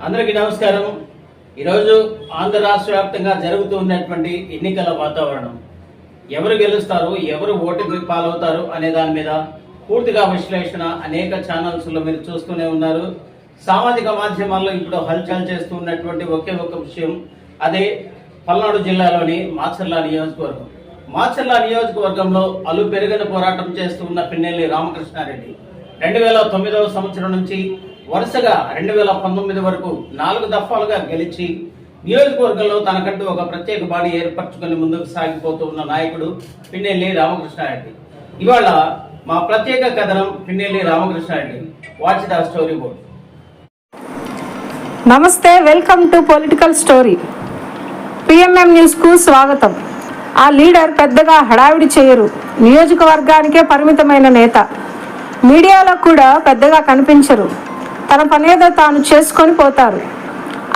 అందరికీ నమస్కారం. ఈరోజు ఆంధ్ర రాష్ట్ర వ్యాప్తంగా జరుగుతున్నటువంటి ఎన్నికల వాతావరణం, ఎవరు గెలుస్తారు, ఎవరు ఓటుకు పాలవుతారు అనే దాని మీద పూర్తిగా విశ్లేషణ అనేక ఛానల్స్లో మీరు చూస్తూనే ఉన్నారు. సామాజిక మాధ్యమాల్లో ఇప్పుడు హల్చల్ చేస్తూ ఉన్నటువంటి ఒకే ఒక విషయం, అదే పల్నాడు జిల్లాలోని మాచర్ల నియోజకవర్గం. మాచర్ల నియోజకవర్గంలో అలు పెరుగని పోరాటం చేస్తూ ఉన్న పిన్నెల్లి రామకృష్ణారెడ్డి 2009వ సంవత్సరం నుంచి వరుసగా 2019 వరకు 4 దఫాలుగా గెలిచి నియోజకవర్గంలో తనకంటూ ఒక ప్రత్యేక బాడీ ఏర్పరచుకుని ముందుకు సాగిపోతూ ఉన్న నాయకుడు పిన్నెల్లి రామకృష్ణారెడ్డి. ఇవాళ మా ప్రత్యేక కథనం Pinnelli Ramakrishna Reddy. Watch the story board. నమస్తే, welcome to political story. PMM news కు స్వాగతం. ఆ లీడర్ పెద్దగా హడావిడి చేయరు, నియోజకవర్గానికే పరిమితమైన నేత. మీడియాలో కూడా పెద్దగా కనిపించరు, తన పనేదో తాను చేసుకొని పోతారు.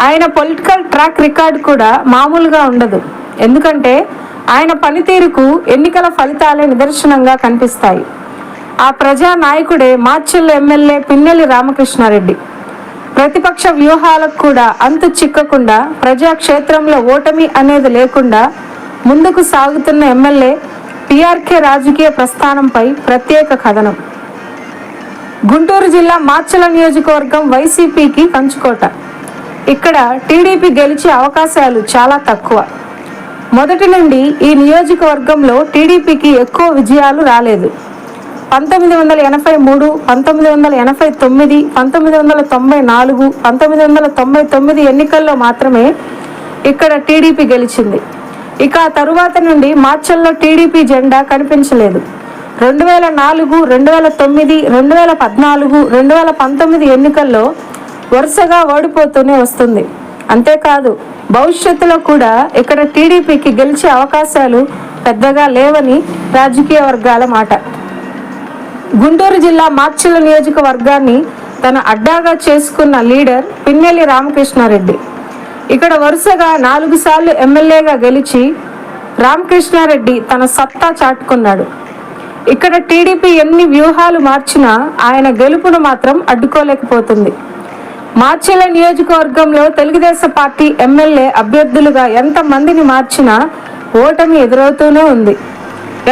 ఆయన పొలిటికల్ ట్రాక్ రికార్డ్ కూడా మామూలుగా ఉండదు. ఎందుకంటే ఆయన పనితీరుకు ఎన్నికల ఫలితాలే నిదర్శనంగా కనిపిస్తాయి. ఆ ప్రజా నాయకుడే మాచర్ల ఎమ్మెల్యే పిన్నెల్లి రామకృష్ణారెడ్డి. ప్రతిపక్ష వ్యూహాలకు కూడా అంతు చిక్కకుండా, ప్రజాక్షేత్రంలో ఓటమి అనేది లేకుండా ముందుకు సాగుతున్న ఎమ్మెల్యే పిఆర్కే రాజకీయ ప్రస్థానంపై ప్రత్యేక కథనం. గుంటూరు జిల్లా మాచర్ల నియోజకవర్గం వైసీపీకి కంచుకోట. ఇక్కడ టీడీపీ గెలిచే అవకాశాలు చాలా తక్కువ. మొదటి నుండి ఈ నియోజకవర్గంలో టీడీపీకి ఎక్కువ విజయాలు రాలేదు. 1983, 1989, 1994, 1999 ఎన్నికల్లో మాత్రమే ఇక్కడ టీడీపీ గెలిచింది. ఇక ఆ తరువాత నుండి మాచర్లలో టీడీపీ జెండా కనిపించలేదు. 2004, 2009, 2014, 2019 ఎన్నికల్లో వరుసగా ఓడిపోతూనే వస్తుంది. అంతేకాదు భవిష్యత్తులో కూడా ఇక్కడ టీడీపీకి గెలిచే అవకాశాలు పెద్దగా లేవని రాజకీయ వర్గాల మాట. గుంటూరు జిల్లా మాచర్ల నియోజకవర్గాన్ని తన అడ్డాగా చేసుకున్న లీడర్ పిన్నెల్లి రామకృష్ణారెడ్డి. ఇక్కడ వరుసగా 4 సార్లు ఎమ్మెల్యేగా గెలిచి రామకృష్ణారెడ్డి తన సత్తా చాటుకున్నాడు. ఇక్కడ టీడీపీ ఎన్ని వ్యూహాలు మార్చినా ఆయన గెలుపును మాత్రం అడ్డుకోలేకపోతుంది. మాచర్ల నియోజకవర్గంలో తెలుగుదేశం పార్టీ ఎమ్మెల్యే అభ్యర్థులుగా ఎంతమందిని మార్చినా ఓటమి ఎదురవుతూనే ఉంది.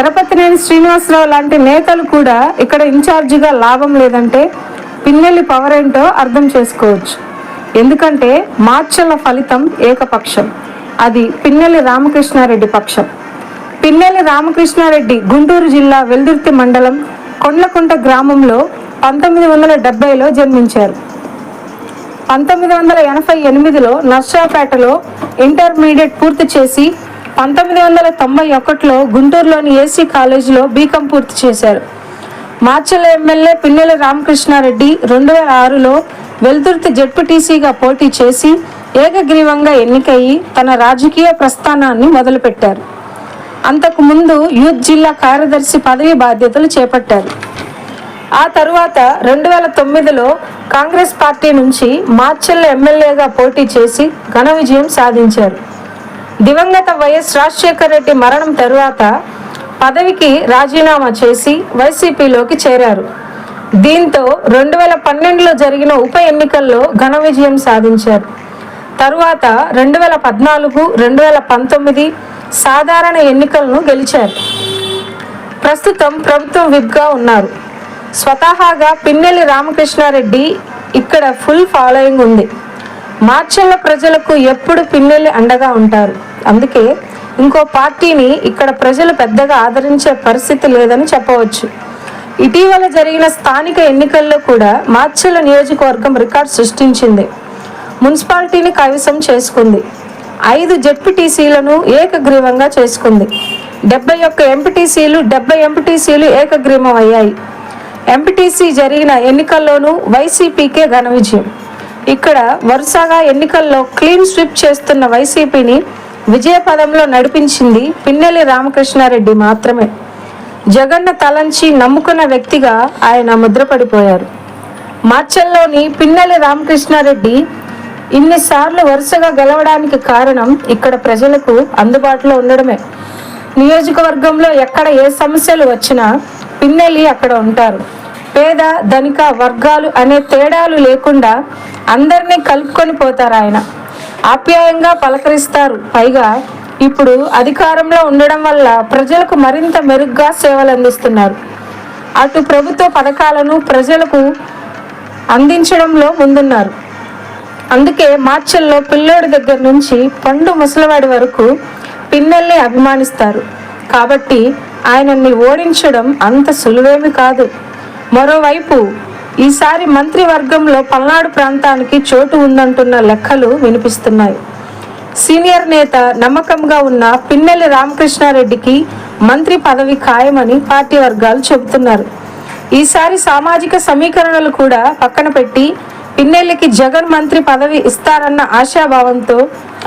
ఎరపతినేని శ్రీనివాసరావు లాంటి నేతలు కూడా ఇక్కడ ఇన్ఛార్జిగా లాభం లేదంటే పిన్నెల్లి పవర్ ఏంటో అర్థం చేసుకోవచ్చు. ఎందుకంటే మాచర్ల ఫలితం ఏకపక్షం, అది పిన్నెల్లి రామకృష్ణారెడ్డి పక్షం. పిన్నెల్లి రామకృష్ణారెడ్డి గుంటూరు జిల్లా వెల్దుర్తి మండలం కొండ్లకుంట గ్రామంలో 1970లో జన్మించారు. 1988లో నర్సాపేటలో ఇంటర్మీడియట్ పూర్తి చేసి 1991లో గుంటూరులోని ఏసీ కాలేజీలో బీకాం పూర్తి చేశారు. మాచర్ల ఎమ్మెల్యే పిన్నెల్లి రామకృష్ణారెడ్డి 2006లో వెల్దుర్తి జెడ్పీటీసీగా పోటీ చేసి ఏకగ్రీవంగా ఎన్నికయ్యి తన రాజకీయ ప్రస్థానాన్ని మొదలుపెట్టారు. అంతకుముందు యూత్ జిల్లా కార్యదర్శి పదవి బాధ్యతలు చేపట్టారు. ఆ తరువాత 2009లో కాంగ్రెస్ పార్టీ నుంచి మాచర్ల ఎమ్మెల్యేగా పోటీ చేసి ఘన విజయం సాధించారు. దివంగత వైఎస్ రాజశేఖర రెడ్డి మరణం తరువాత పదవికి రాజీనామా చేసి వైసీపీలోకి చేరారు. దీంతో 2012లో జరిగిన ఉప ఎన్నికల్లో ఘన విజయం సాధించారు. తరువాత 2014, 2019 సాధారణ ఎన్నికలను గెలిచారు. ప్రస్తుతం ప్రభుత్వం విప్గా ఉన్నారు. స్వతహాగా పిన్నెల్లి రామకృష్ణారెడ్డి ఇక్కడ ఫుల్ ఫాలోయింగ్ ఉంది. మాచర్ల ప్రజలకు ఎప్పుడు పిన్నెల్లి అండగా ఉంటారు. అందుకే ఇంకో పార్టీని ఇక్కడ ప్రజలు పెద్దగా ఆదరించే పరిస్థితి లేదని చెప్పవచ్చు. ఇటీవల జరిగిన స్థానిక ఎన్నికల్లో కూడా మాచర్ల నియోజకవర్గం రికార్డు సృష్టించింది. మున్సిపాలిటీని కైవసం చేసుకుంది. 5 జెడ్పీటీసీలను ఏకగ్రీవంగా చేసుకుంది. 71 ఎంపీటీసీలు, 70 ఎంపీటీసీలు ఏకగ్రీవం అయ్యాయి. ఎంపీటీసీ జరిగిన ఎన్నికల్లోనూ వైసీపీకే ఘన విజయం. ఇక్కడ వరుసగా ఎన్నికల్లో క్లీన్ స్వీప్ చేస్తున్న వైసీపీని విజయపదంలో నడిపించింది పిన్నెల్లి రామకృష్ణారెడ్డి మాత్రమే. జగన్ను తలంచి నమ్ముకున్న వ్యక్తిగా ఆయన ముద్రపడిపోయారు. మాచర్లలోని పిన్నెల్లి రామకృష్ణారెడ్డి ఇన్నిసార్లు వరుసగా గెలవడానికి కారణం ఇక్కడ ప్రజలకు అందుబాటులో ఉండడమే. నియోజకవర్గంలో ఎక్కడ ఏ సమస్యలు వచ్చినా పిన్నెల్లి అక్కడ ఉంటారు. పేద ధనిక వర్గాలు అనే తేడాలు లేకుండా అందరినీ కలుపుకొని పోతారు ఆయన. ఆప్యాయంగా పలకరిస్తారు. పైగా ఇప్పుడు అధికారంలో ఉండడం వల్ల ప్రజలకు మరింత మెరుగ్గా సేవలు అందిస్తున్నారు. అటు ప్రభుత్వ పథకాలను ప్రజలకు అందించడంలో ముందున్నారు. అందుకే మార్చల్లో పిల్లోడి దగ్గర నుంచి పండు ముసలివాడి వరకు పిన్నెల్ని అభిమానిస్తారు. కాబట్టి ఆయనని ఓడించడం అంత సులువేమి కాదు. మరోవైపు ఈసారి మంత్రివర్గంలో పల్నాడు ప్రాంతానికి చోటు ఉందంటున్న లెక్కలు వినిపిస్తున్నాయి. సీనియర్ నేత నమ్మకంగా ఉన్న పిన్నెల్లి రామకృష్ణారెడ్డికి మంత్రి పదవి ఖాయమని పార్టీ వర్గాలు చెబుతున్నారు. ఈసారి సామాజిక సమీకరణలు కూడా పక్కన పెట్టి పిన్నెల్లికి జగన్ మంత్రి పదవి ఇస్తారన్న ఆశాభావంతో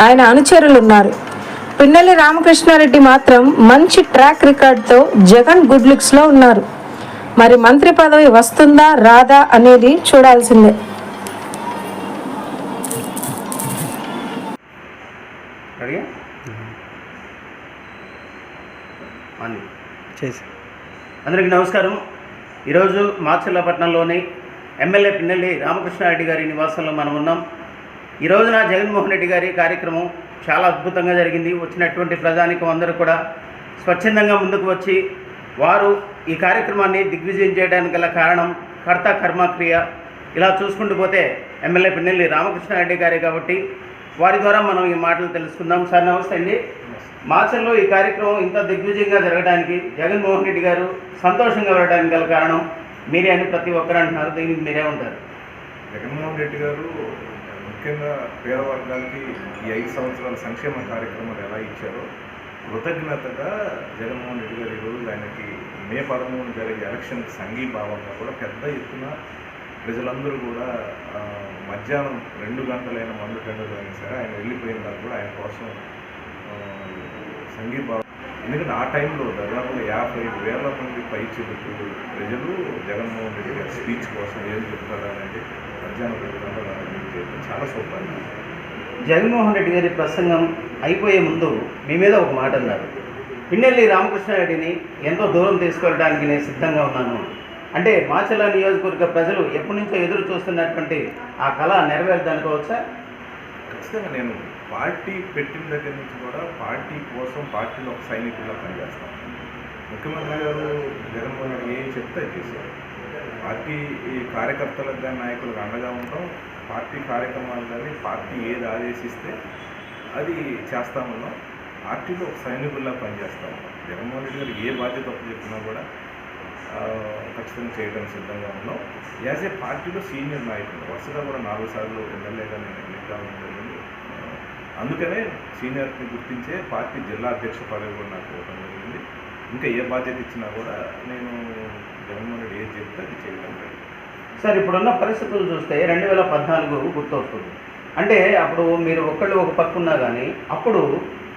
ఆయన అనుచరులున్నారు. పిన్నెల్లి రామకృష్ణారెడ్డి మాత్రం మంచి ట్రాక్ రికార్డ్తో జగన్ గుడ్ లుక్స్లో ఉన్నారు. మరి మంత్రి పదవి వస్తుందా రాదా అనేది చూడాల్సిందే. అందరికీ నమస్కారం. ఈరోజు మాచర్లపట్నంలోని ఎమ్మెల్యే పిన్నెల్లి రామకృష్ణారెడ్డి గారి నివాసంలో మనం ఉన్నాం. ఈ రోజున జగన్మోహన్ రెడ్డి గారి కార్యక్రమం చాలా అద్భుతంగా జరిగింది. వచ్చినటువంటి ప్రజానికం అందరూ కూడా స్వచ్ఛందంగా ముందుకు వచ్చి వారు ఈ కార్యక్రమాన్ని దిగ్విజయం చేయడానికి గల కారణం కర్త కర్మక్రియ. ఇలా చూసుకుంటూ పోతే ఎమ్మెల్యే పిన్నెల్లి రామకృష్ణారెడ్డి గారే కాబట్టి వారి ద్వారా మనం ఈ మాటలు తెలుసుకుందాం. సార్ నమస్తే అండి. మాచర్లో ఈ కార్యక్రమం ఇంత దిగ్విజయంగా జరగడానికి జగన్మోహన్ రెడ్డి గారు సంతోషంగా వెళ్ళడానికి గల కారణం మీరే అని ప్రతి ఒక్కరు అంటున్నారు. దీనికి మీరే ఉంటారు. జగన్మోహన్ రెడ్డి గారు ముఖ్యంగా పేద వర్గాలకి ఈ 5 సంవత్సరాల సంక్షేమ కార్యక్రమాలు ఎలా ఇచ్చారో కృతజ్ఞతగా జగన్మోహన్ రెడ్డి గారు ఈరోజు ఆయనకి మే 13 జరిగే ఎలక్షన్కి సంఘీభావంగా కూడా పెద్ద ఎత్తున ప్రజలందరూ కూడా మధ్యాహ్నం 2 గంటలైన మందు టెండర్లైనా సరే ఆయన వెళ్ళిపోయిన దాకా కూడా ఆయన కోసం సంఘీభావం. ఎందుకంటే ఆ టైంలో దాదాపుగా 55,000 మంది పైచిలుకు ప్రజలు జగన్మోహన్ రెడ్డి గారి స్పీచ్ కోసం ఏం చెప్తారా అనేది మధ్యాహ్నం 2 గంటల చాలా సూపర్. జగన్మోహన్ రెడ్డి గారి ప్రసంగం అయిపోయే ముందు మీ మీద ఒక మాట అన్నారు. పిన్నెల్లి రామకృష్ణారెడ్డిని ఎంతో దూరం తీసుకెళ్ళడానికి నేను సిద్ధంగా ఉన్నాను అంటే మాచర్ల నియోజకవర్గ ప్రజలు ఎప్పటి నుంచో ఎదురు చూస్తున్నటువంటి ఆ కళ నెరవేరుదనుకోవచ్చా? ఖచ్చితంగా నేను పార్టీ పెట్టిన దగ్గర నుంచి కూడా పార్టీ కోసం పార్టీలో ఒక సైనికుల్లో పనిచేస్తాను. ముఖ్యమంత్రి గారు జగన్మోహన్ రెడ్డి ఏం చెప్తే చేశారు. పార్టీ కార్యకర్తలకు కానీ నాయకులకు అండగా ఉంటాం. పార్టీ కార్యక్రమాలు కానీ పార్టీ ఏది ఆదేశిస్తే అది చేస్తామన్నాం. పార్టీలో ఒక సైనికుల్లా పనిచేస్తాము. జగన్మోహన్ రెడ్డి గారు ఏ బాధ్యత చెప్పినా కూడా ఖచ్చితంగా చేయడానికి సిద్ధంగా ఉన్నాం. యాజ్ ఏ పార్టీలో సీనియర్ నాయకులు వరుసగా కూడా 4 సార్లు ఎమ్మెల్యేగా నేను ఎన్నిక కావడం జరిగింది. అందుకనే సీనియర్ని గుర్తించే పార్టీ జిల్లా అధ్యక్ష పదవి కూడా నాకు ఇవ్వడం జరిగింది. ఇంకా ఏ బాధ్యత ఇచ్చినా కూడా నేను జగన్మోహన్ రెడ్డి ఏది చెప్తే అది చేయడం జరిగింది. సార్, ఇప్పుడున్న పరిస్థితులు చూస్తే 2014 గుర్తొస్తుంది. అంటే అప్పుడు మీరు ఒక్కళ్ళు ఒక పక్కున్నా కానీ అప్పుడు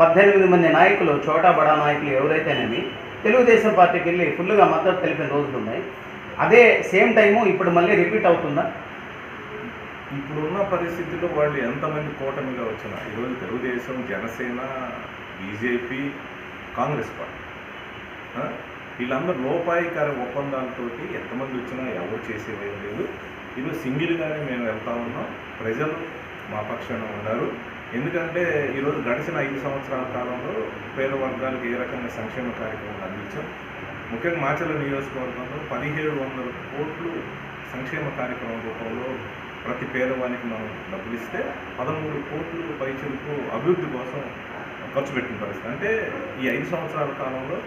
18 మంది నాయకులు, చోటా బడా నాయకులు ఎవరైతేనేమి తెలుగుదేశం పార్టీకి వెళ్ళి ఫుల్గా మద్దతు తెలిపిన రోజులు ఉన్నాయి. అదే సేమ్ టైము ఇప్పుడు మళ్ళీ రిపీట్ అవుతుందా? ఇప్పుడున్న పరిస్థితుల్లో వాళ్ళు ఎంతమంది కూటమిగా వచ్చినా ఈరోజు తెలుగుదేశం, జనసేన, బీజేపీ, కాంగ్రెస్ పార్టీ వీళ్ళందరూ లోపాయికార ఒప్పందాలతో ఎంతమంది వచ్చినా ఎవరు చేసేవేం లేదు. ఈరోజు సింగిల్గానే మేము వెళ్తా ఉన్నాం. ప్రజలు మా పక్షాన ఉన్నారు. ఎందుకంటే ఈరోజు గడిచిన 5 సంవత్సరాల కాలంలో పేద వర్గాలకు ఏ రకంగా సంక్షేమ కార్యక్రమాలు అందించాం. ముఖ్యంగా మాచర్ల నియోజకవర్గంలో 1700 కోట్లు సంక్షేమ కార్యక్రమం రూపంలో ప్రతి పేదవానికి మనం డబ్బులు ఇస్తే 13 కోట్లు పైచలకు అభివృద్ధి కోసం ఖర్చు పెట్టిన పరిస్థితి. అంటే ఈ 5 సంవత్సరాల కాలంలో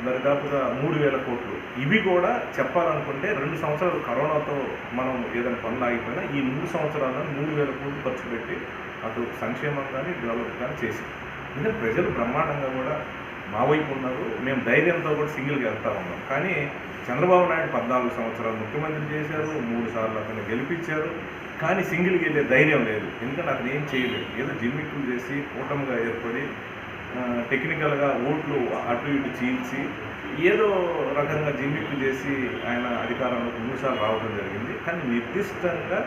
దాదాపుగా 3,000 కోట్లు. ఇవి కూడా చెప్పాలనుకుంటే 2 సంవత్సరాలు కరోనాతో మనం ఏదైనా పనులు ఆగిపోయినా ఈ 3 సంవత్సరాల్లో 3,000 కోట్లు ఖర్చు పెట్టి అటు సంక్షేమం కానీ డెవలప్ కానీ చేసి, ఇంకా ప్రజలు బ్రహ్మాండంగా కూడా మా వైపు ఉన్నారు. మేము ధైర్యంతో కూడా సింగిల్గా వెళ్తూ ఉన్నాం. కానీ చంద్రబాబు నాయుడు 14 సంవత్సరాలు ముఖ్యమంత్రి చేశారు, 3 సార్లు అతను గెలిపించారు. కానీ సింగిల్కి వెళ్ళే ధైర్యం లేదు. ఎందుకంటే అతను ఏం చేయలేదు. ఏదో జిమ్మిక్కులు చేసి కూటమిగా ఏర్పడి టెక్నికల్గా ఓట్లు అటు ఇటు చీల్చి ఏదో రకంగా జిమ్మిక్కు చేసి ఆయన అధికారంలోకి 3 సార్లు రావడం జరిగింది. కానీ నిర్దిష్టంగా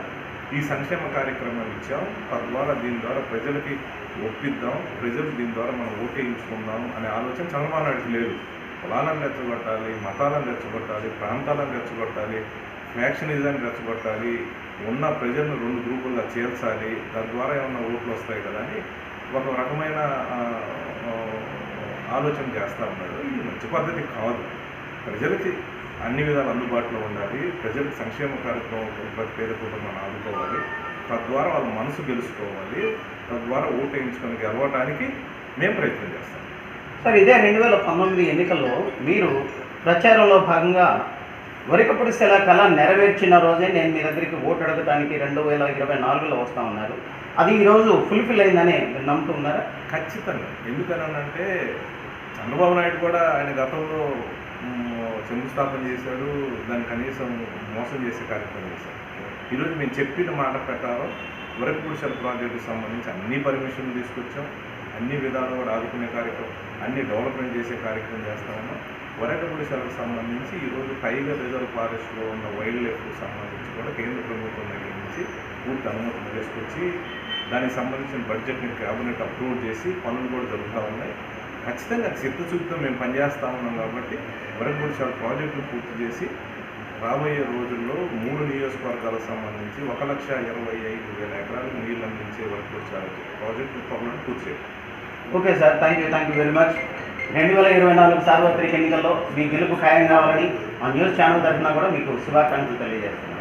ఈ సంక్షేమ కార్యక్రమాలు ఇచ్చాం. తద్వారా దీని ద్వారా ప్రజలకి ఒప్పిద్దాం, ప్రజలు దీని ద్వారా మనం ఓటేయించుకుందాం అనే ఆలోచన చంద్రబాబు నాయుడుకి లేదు. కులాలను రెచ్చగొట్టాలి, మతాలను రెచ్చగొట్టాలి, ప్రాంతాలను రెచ్చగొట్టాలి, ఫ్యాక్షనిజాన్ని రెచ్చగొట్టాలి, ఉన్న ప్రజలను 2 గ్రూపులుగా చేర్చాలి, తద్వారా ఏమన్నా ఓట్లు వస్తాయి కదా అని ఒక రకమైన ఆలోచన చేస్తూ ఉన్నాడు. ఇది మంచి పద్ధతి కాదు. ప్రజలకి అన్ని విధాలు అందుబాటులో ఉండాలి, ప్రజలకు సంక్షేమ కార్యక్రమం ప్రతి పేద కుటుంబాన్ని ఆదుకోవాలి, తద్వారా వాళ్ళ మనసు గెలుచుకోవాలి, తద్వారా ఓటు వేయించుకొని గెలవడానికి మేము ప్రయత్నం చేస్తాం. సార్, ఇదే 2019 ఎన్నికల్లో మీరు ప్రచారంలో భాగంగా వరికపుడి శిల కళ నెరవేర్చిన రోజే నేను మీ దగ్గరికి ఓటు అడగడానికి 2024లో వస్తా ఉన్నారు. అది ఈరోజు ఫుల్ఫిల్ అయిందని మీరు నమ్ముతూ ఉన్నారా? ఖచ్చితంగా. ఎందుకనంటే చంద్రబాబు నాయుడు కూడా ఆయన గతంలో శంకుస్థాపన చేశాడు, దాన్ని కనీసం మోసం చేసే కార్యక్రమం చేశాడు. ఈరోజు మేము చెప్పిన మాట ప్రకారం వరికపుడి శిల ప్రాజెక్టుకు సంబంధించి అన్ని పర్మిషన్లు తీసుకొచ్చాం, అన్ని విధాలు కూడా ఆదుకునే కార్యక్రమం, అన్ని డెవలప్మెంట్ చేసే కార్యక్రమం చేస్తా ఉన్నాం. వరికపుడి శిలకు సంబంధించి ఈరోజు టైగర్ రిజర్వ్ ఫారెస్ట్లో ఉన్న వైల్డ్ లైఫ్కు సంబంధించి కూడా కేంద్ర ప్రభుత్వం దగ్గర నుంచి పూర్తి అనుమతులు తీసుకొచ్చి దానికి సంబంధించిన బడ్జెట్ని క్యాబినెట్ అప్రూవ్ చేసి పనులు కూడా జరుగుతూ ఉన్నాయి. ఖచ్చితంగా చిత్తశుద్ధితో మేము పనిచేస్తూ ఉన్నాం కాబట్టి వరికపుడి శిల ప్రాజెక్టులు పూర్తి చేసి రాబోయే రోజుల్లో 3 నియోజకవర్గాలకు సంబంధించి 1,25,000 ఎకరాలకు నీళ్ళు అందించే వరికపుడి శిల ప్రాజెక్టు త్వరలో పూర్తి చేయాలి. Okay sir, thank you very much. 2024 సార్వత్రిక ఎన్నికల్లో మీ గెలుపు ఖాయం కావాలని మా న్యూస్ ఛానల్ తరఫున కూడా మీకు శుభాకాంక్షలు తెలియజేస్తున్నాను.